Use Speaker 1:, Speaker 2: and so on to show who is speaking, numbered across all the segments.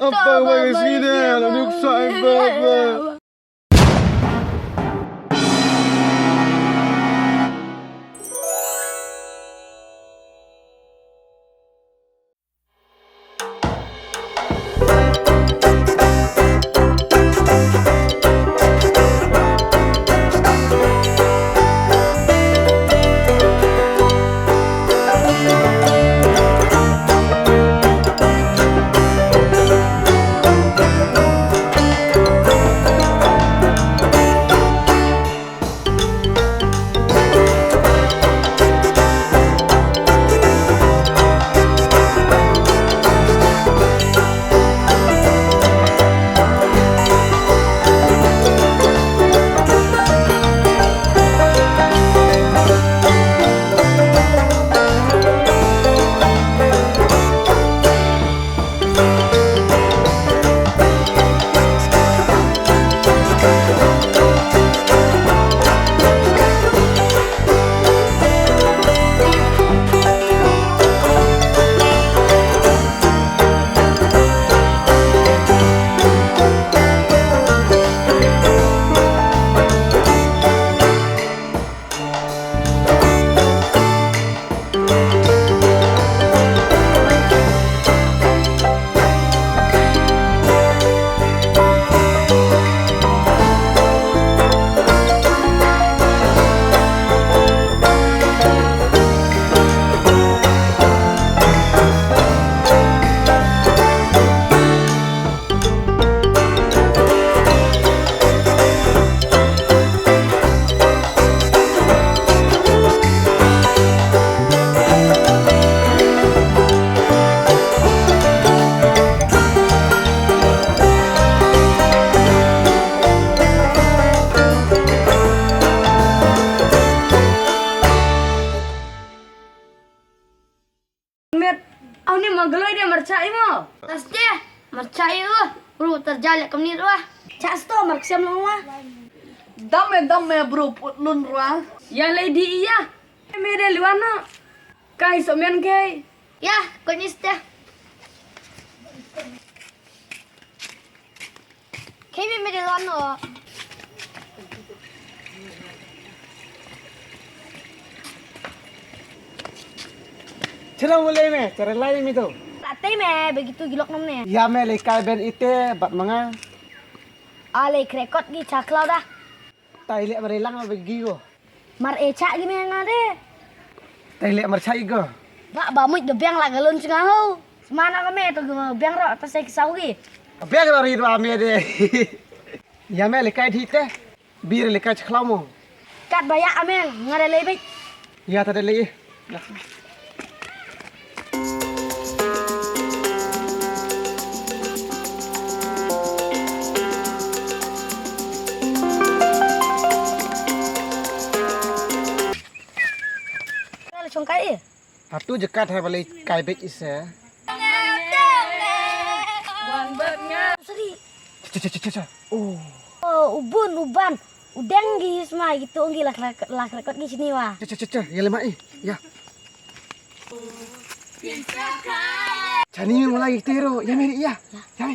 Speaker 1: Apa bagi sini? Lalu nuksak apa?
Speaker 2: Aku ni mageloi dia mercai mo. Tas dia mercai bro terjalak kemni ruah. Cas to marksiam lawa.
Speaker 3: Dame bro putlun ruah.
Speaker 2: Ya lady iya.
Speaker 3: Mere liwana. Kai somen kai.
Speaker 2: Ya konis dia. Kami mere lano.
Speaker 1: Cila mulai me, cara lain itu.
Speaker 2: Latte me begitu gilok namne.
Speaker 1: Ya me lekai ben ite bat manga.
Speaker 2: Ale krekot gi caklau dah.
Speaker 1: Tai lek merelang bagi go.
Speaker 2: Mar eca gi me ngade.
Speaker 1: Tai lek mercai go.
Speaker 2: Ba ba mui de biang la galon cingau. Semana kami tu biang ro atas saya kisau gi.
Speaker 1: Apa yang lari dua me de. Ya me lekai dhite. Bir lekai chlamo.
Speaker 2: Kat bayak ameng ngade lebih.
Speaker 1: Ya tadi lagi.
Speaker 2: Congkai.
Speaker 1: Hatu jekat hai balai kai bek ise. Seri. Caca. Oh.
Speaker 2: Oh, uban. Udang gi semua gitu unggi lak rekod gi sini wah.
Speaker 1: Caca. Ya lemai. Ya. Cani mulai tero. Ya meri ya. Ya me.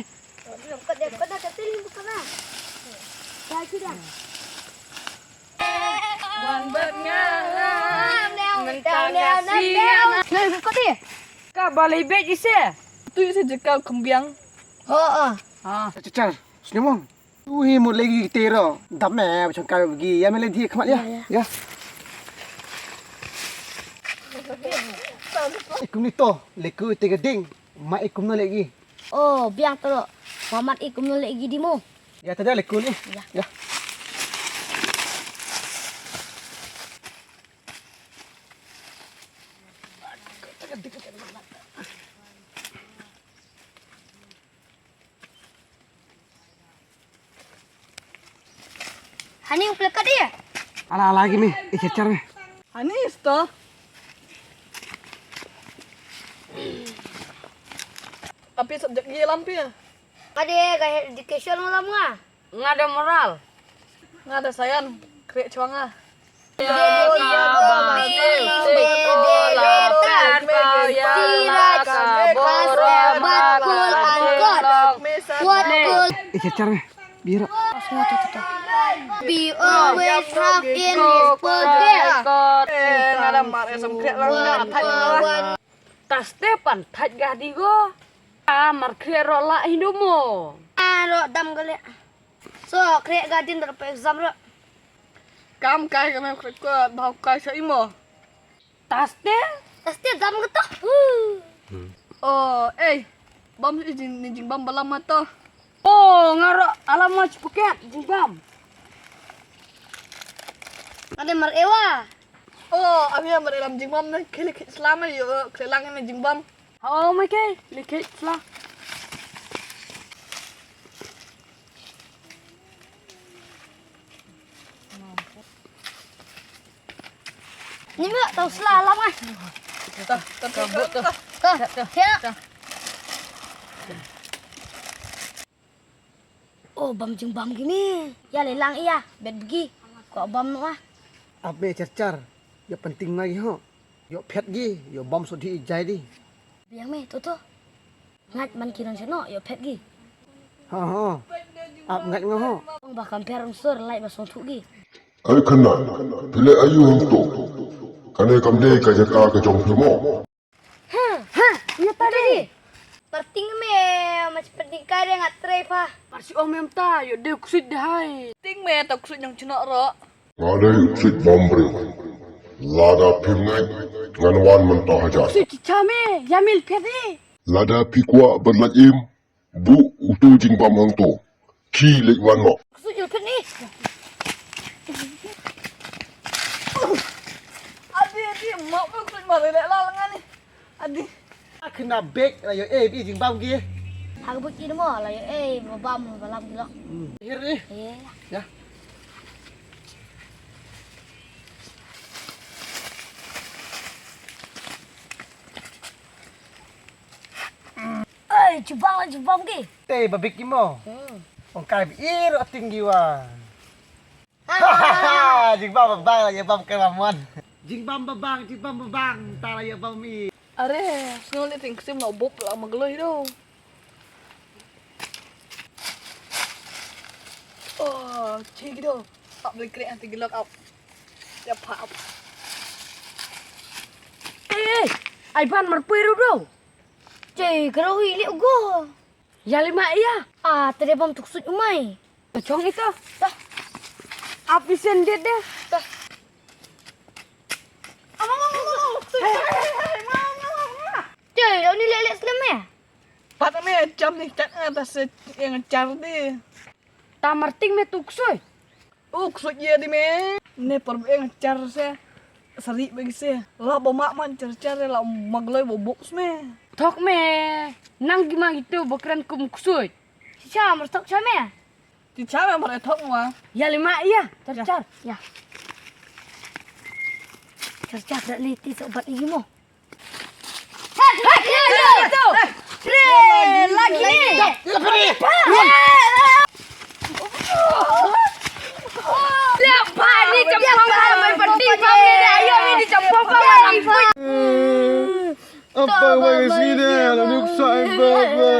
Speaker 2: Kod dah tertili bukan lah. Ya sudah. Nah, kau dia?
Speaker 3: Ka balai bet ise. Tu ise jekal kembiang.
Speaker 2: Oh.
Speaker 1: Caca. Senyum. Ui mut lagi tero. Dame macam kau pergi. Ya me lagi kemat ya. Ya. Ikum ni to. Leku te geding. Mak ikum no lagi.
Speaker 2: Oh, biang teruk. Pamat ikum nolak lagi dimu.
Speaker 1: Ya tadi leku ni. Ya.
Speaker 2: Hani yang pelekat dia?
Speaker 1: Ala lagi me. Cecar me.
Speaker 3: Anis to. Tapi subjek dia lampi ya.
Speaker 2: Kade gaya education malam ngah.
Speaker 3: Ngada moral. Ngada sayan krek cuanga.
Speaker 1: cecar nih. Biar.
Speaker 2: Semua tuh. Be always rock in his pocket.
Speaker 3: Nada mare som kre lang na thaj na. Ta Stefan thaj ga di go. Mar kre ro la hindumo.
Speaker 2: Ro dam gale. So, krek gadin berapa exam ro?
Speaker 3: Kam kai ka me kre ko bhau kai sa imo. Ta
Speaker 2: Pasti dam gitu.
Speaker 3: Oh, bam jing bam balam to. Oh, ngaro alamat Phuket jing bam.
Speaker 2: Ada mar ewa.
Speaker 3: Oh, ami amar elam jing bam na khele Islam yo khlelang na jing bam. Oh, mai ke likhe Islam.
Speaker 2: Ni mah tahu selalam ah.
Speaker 3: Kabut tu.
Speaker 2: Ya. Oh, bam jeng bam gini. Ya lelang iya, bet pergi. Kok bam nu ah?
Speaker 1: Abe cecar. Ya penting lagi ho. Yo pet gi, yo bom so di ijai di.
Speaker 2: Biang me, tuh. Ngat man kiran seno, yo pet gi.
Speaker 1: Ha ha. Ap ngat ngo ho.
Speaker 2: Ong bakal per unsur lai basong thu gi.
Speaker 4: Ai khana pile ayu hang to kane kam de ka jaka ka jong phimo
Speaker 2: Iya tadi. Perting me, macam perting kare ngat trepa.
Speaker 3: Parsi om mem ta yo de kusit dai. Ting me ta kusit yang cina ro.
Speaker 4: ngade sit bombre lada phim ngai ngan wan man ta haja
Speaker 3: Kusit cica me, yamil pedi.
Speaker 4: lada phikwa badlat im bu utu jing bam hang to ki lek wan mo
Speaker 2: Kusut yo pet ni.
Speaker 3: Adi mau me kusit mare le la lengan ni. Adi.
Speaker 1: Kena bek lah yo bi jing bam gi.
Speaker 2: Hak beki ni mo lah yo bam balam gilo.
Speaker 1: Hir ni.
Speaker 2: Eh.
Speaker 1: Ya.
Speaker 2: Jubang gi.
Speaker 1: Teh babik ki mo. Ong kai bi ir tinggi wa. Hahaha, jing bam babang lah yo bam ke mamon. Jing bam babang, ta lah yo bam mi.
Speaker 3: Are, sengal ting kusit no bop la magloi do. Oh, cik do. Tak boleh krek nanti gelak up. Ya pap. Ai ban marpuiru do.
Speaker 2: Cek, kalau hilik go.
Speaker 3: Ya lima iya.
Speaker 2: Ah, tadi bam tuksud umai.
Speaker 3: Cong itu. Dah. Apisan dia deh. Dah.
Speaker 2: Cek, lo ni lelek selam ya?
Speaker 3: Patah me jam ni cat atas yang car di. Tamarting me tuksoy. Uksud ye di me. Ne per yang car se. Sari bagi se. Lah bomak man car lah magloi bobok me. Tok me. Nang gimana gitu bakaran kum kusut.
Speaker 2: Siapa merstok siapa ya?
Speaker 3: Di cara mereka tok mah. Ya lima iya. Car.
Speaker 2: Ya. Cercah tak liti sobat ini mo.
Speaker 3: Itu.
Speaker 2: Lagi ni.
Speaker 3: Lepas ni cempong main penting kami dah. Ayo ni dicempong kau malam.
Speaker 1: Apa wang sini? Lalu kusai baba.